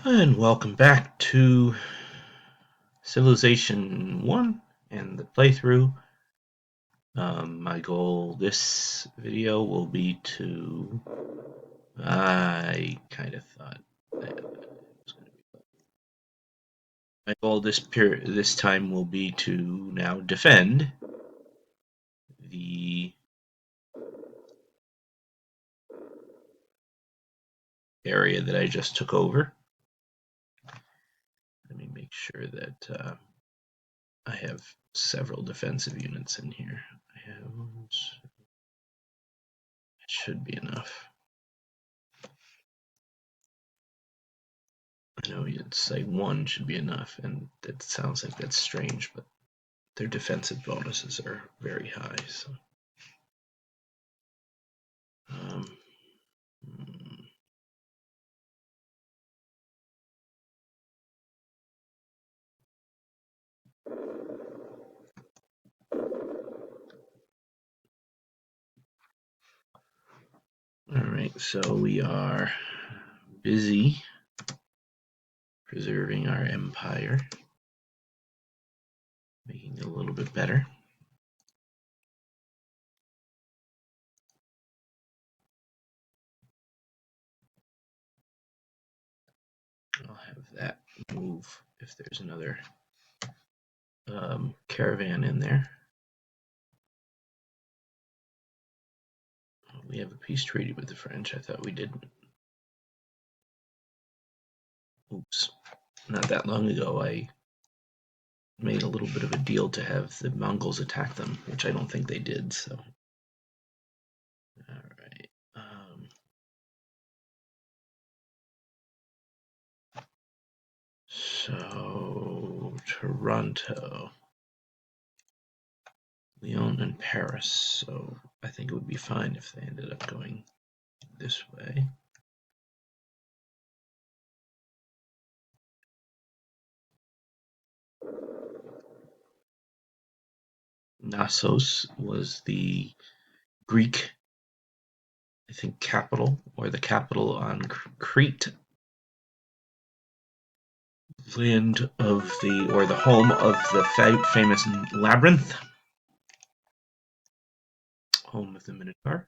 And welcome back to Civilization 1 and the playthrough. My goal this video will be to... I kind of thought that it was going to be... My goal this time will be to now defend the area that I just took over. Let me make sure that I have several defensive units in here. It should be enough. I know it's like one should be enough, and it sounds like that's strange, but their defensive bonuses are very high. So, um, all right, so we are busy preserving our empire, making it a little bit better. I'll have that move if there's another caravan in there. We have a peace treaty with the French. I thought we didn't. Oops. Not that long ago, I made a little bit of a deal to have the Mongols attack them, which I don't think they did, so. Alright. So, Toronto. Lyon and Paris, so I think it would be fine if they ended up going this way. Knossos was the Greek, I think, capital, or the capital on Crete, land of the, or the home of the famous labyrinth, home of the Minotaur.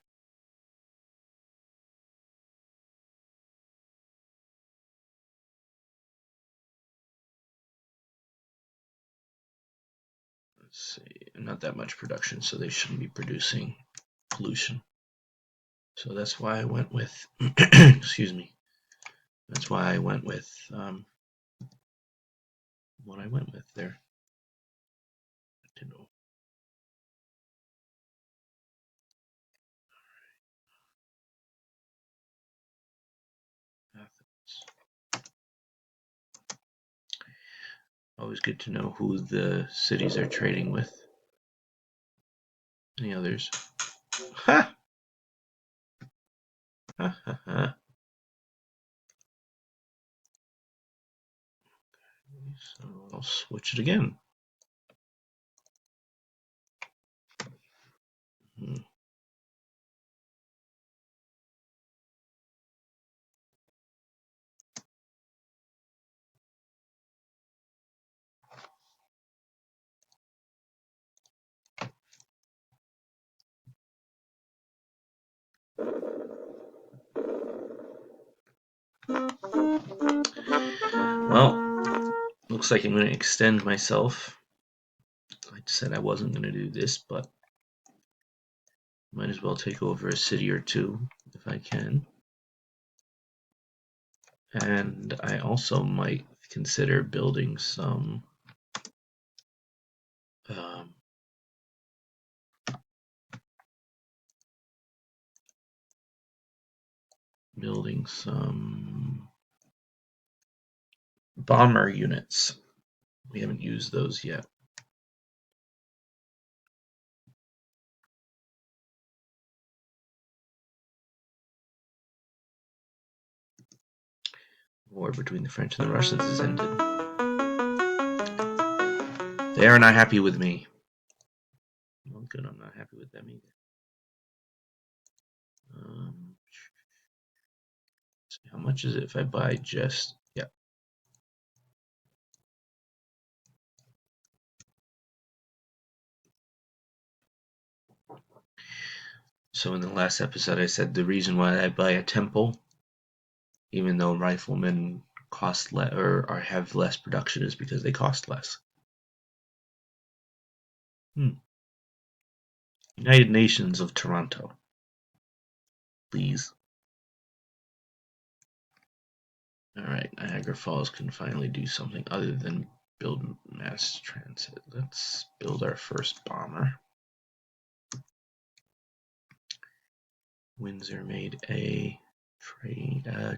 Let's see, not that much production, so they shouldn't be producing pollution. So that's why I went with, excuse me, that's why I went with what I went with there. Always good to know who the cities are trading with. Any others? Ha! Ha ha ha. So I'll switch it again. Well, looks like I'm going to extend myself. I said I wasn't going to do this, but might as well take over a city or two if I can. And I also might consider building some bomber units. We haven't used those yet. War between the French and the Russians has ended. They are not happy with me. Well, good, I'm not happy with them either. How much is it if I buy just... Yeah, So in the last episode, I said the reason why I buy a temple, even though riflemen cost less or have less production, is because they cost less. United Nations of Toronto, please. Alright, Niagara Falls can finally do something other than build mass transit. Let's build our first bomber. Windsor made a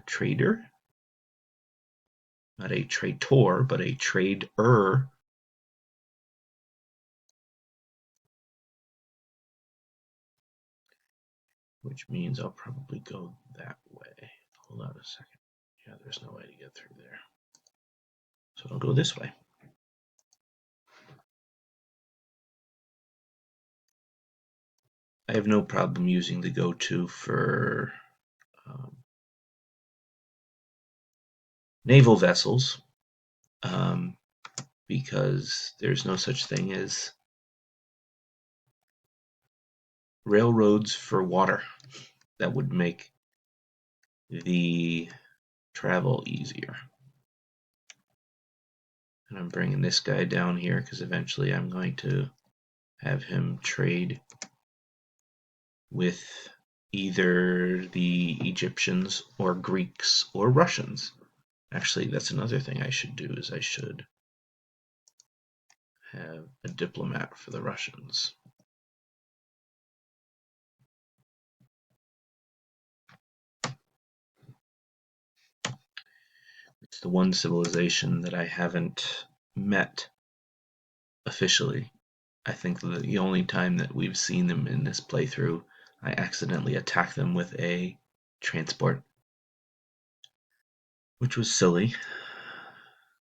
trader? Not a traitor, but a trader. Which means I'll probably go that way. Hold on a second. Yeah, there's no way to get through there. So I'll go this way. I have no problem using the go-to for naval vessels because there's no such thing as railroads for water. That would make the travel easier. And I'm bringing this guy down here because eventually I'm going to have him trade with either the Egyptians or Greeks or Russians. Actually, that's another thing I should do is I should have a diplomat for the Russians. It's the one civilization that I haven't met officially. I think that the only time that we've seen them in this playthrough, I accidentally attacked them with a transport, which was silly.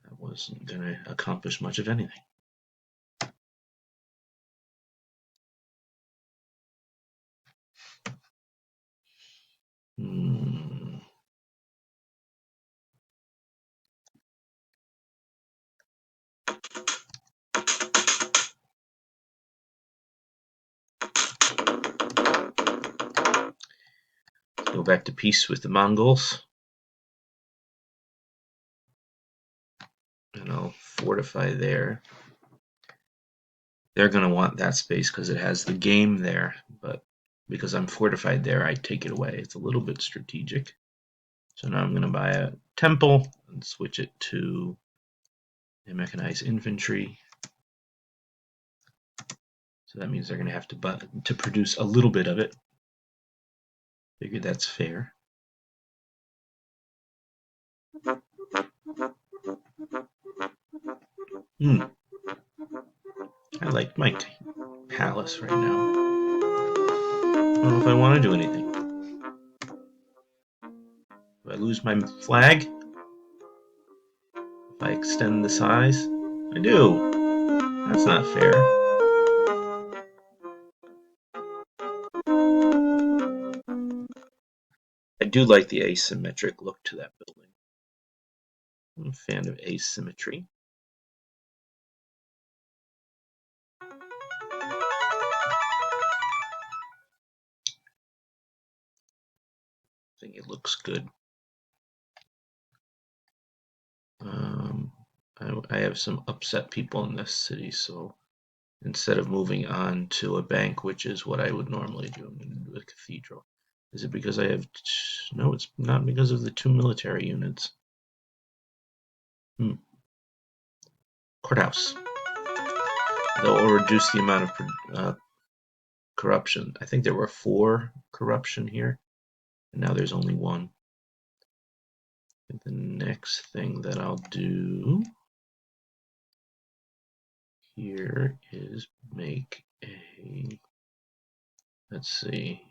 That wasn't going to accomplish much of anything. Go back to peace with the Mongols. And I'll fortify there. They're going to want that space because it has the game there, but because I'm fortified there, I take it away. It's a little bit strategic. So now I'm going to buy a temple and switch it to a mechanized infantry. So that means they're going to have to produce a little bit of it. Figure that's fair. I like my palace right now. I don't know if I want to do anything. Do I lose my flag? If I extend the size? I do. That's not fair. I do like the asymmetric look to that building. I'm a fan of asymmetry. I think it looks good. I have some upset people in this city, so instead of moving on to a bank, which is what I would normally do, I'm going to do a cathedral. Is it because I have... No, it's not because of the 2 military units. Courthouse. That will reduce the amount of corruption. I think there were 4 corruption here, and now there's only 1. And the next thing that I'll do here is make a... Let's see.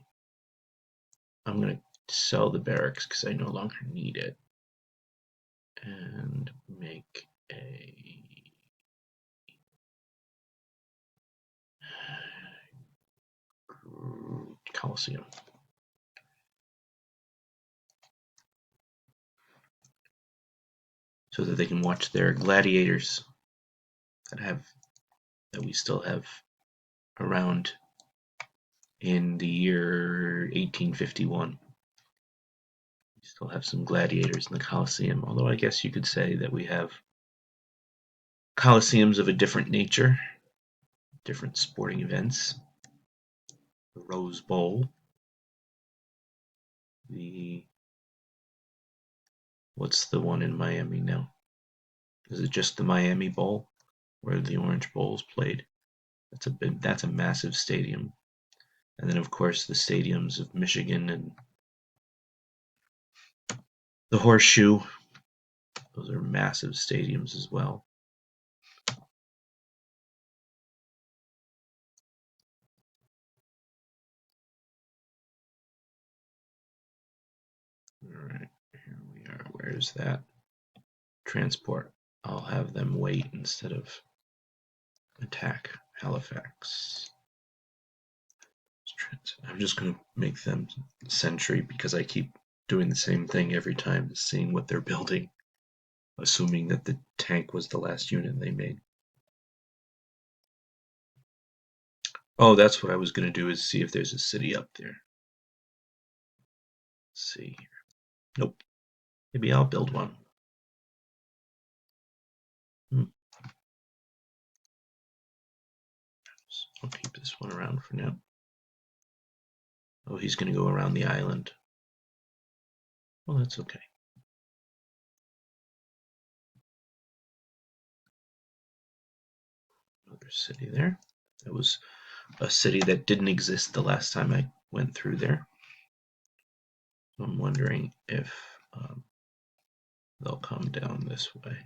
I'm going to sell the barracks because I no longer need it. And make a Coliseum. So that they can watch their gladiators that we still have around in the year 1851. We still have some gladiators in the Colosseum, although I guess you could say that we have Colosseums of a different nature, different sporting events. The Rose Bowl, what's the one in Miami now? Is it just the Miami Bowl where the Orange Bowls played? That's a massive stadium. And then of course the stadiums of Michigan and the Horseshoe. Those are massive stadiums as well. Alright, here we are. Where's that? Transport. I'll have them wait instead of attack Halifax. I'm just going to make them sentry because I keep doing the same thing every time, seeing what they're building, assuming that the tank was the last unit they made. Oh, that's what I was going to do, is see if there's a city up there. Let's see here. Nope. Maybe I'll build one. I'll keep this one around for now. Oh, he's going to go around the island. Well, that's okay. Another city there. That was a city that didn't exist the last time I went through there. So I'm wondering if they'll come down this way.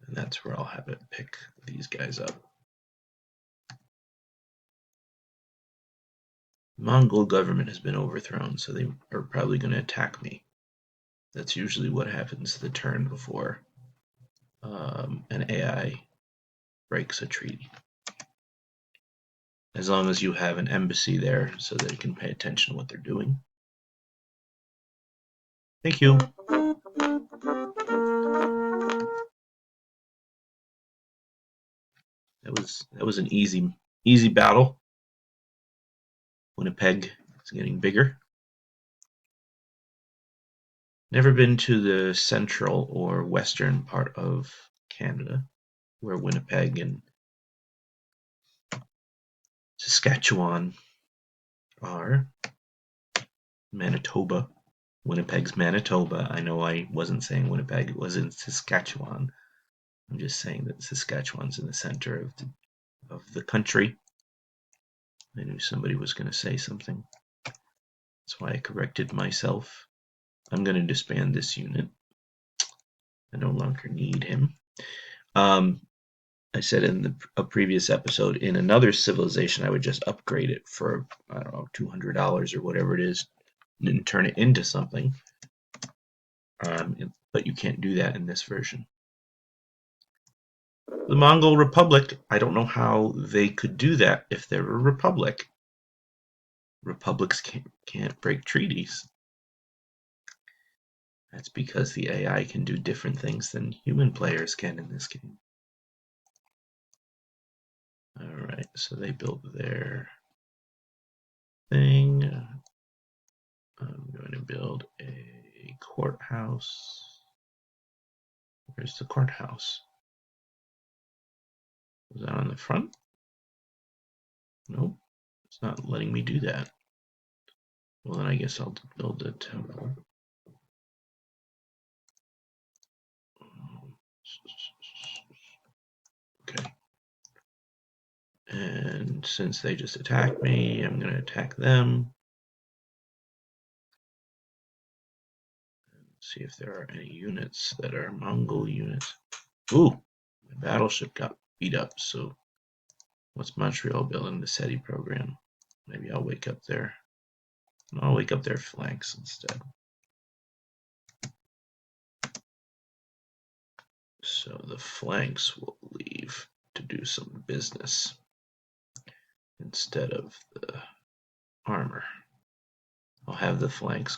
And that's where I'll have it pick these guys up. The Mongol government has been overthrown, so they are probably going to attack me. That's usually what happens the turn before an AI breaks a treaty. As long as you have an embassy there so they can pay attention to what they're doing. Thank you. That was an easy battle. Winnipeg is getting bigger. Never been to the central or western part of Canada, where Winnipeg and Saskatchewan are. Manitoba. Winnipeg's Manitoba. I know I wasn't saying Winnipeg, it was in Saskatchewan. I'm just saying that Saskatchewan's in the center of the country. I knew somebody was going to say something. That's why I corrected myself. I'm going to disband this unit. I no longer need him. I said in a previous episode, in another civilization, I would just upgrade it for, I don't know, $200 or whatever it is, and turn it into something. But you can't do that in this version. The Mongol Republic, I don't know how they could do that if they're a republic. Republics can't break treaties. That's because the AI can do different things than human players can in this game. Alright, so they built their thing. I'm going to build a courthouse. Where's the courthouse? Was that on the front? Nope, it's not letting me do that. Well, then I guess I'll build a temple. Okay. And since they just attacked me, I'm going to attack them. See if there are any units that are Mongol units. Ooh, my battleship got beat up, so what's Montreal building? The SETI program. Maybe I'll wake up there. I'll wake up their flanks instead. So the flanks will leave to do some business instead of the armor. I'll have the flanks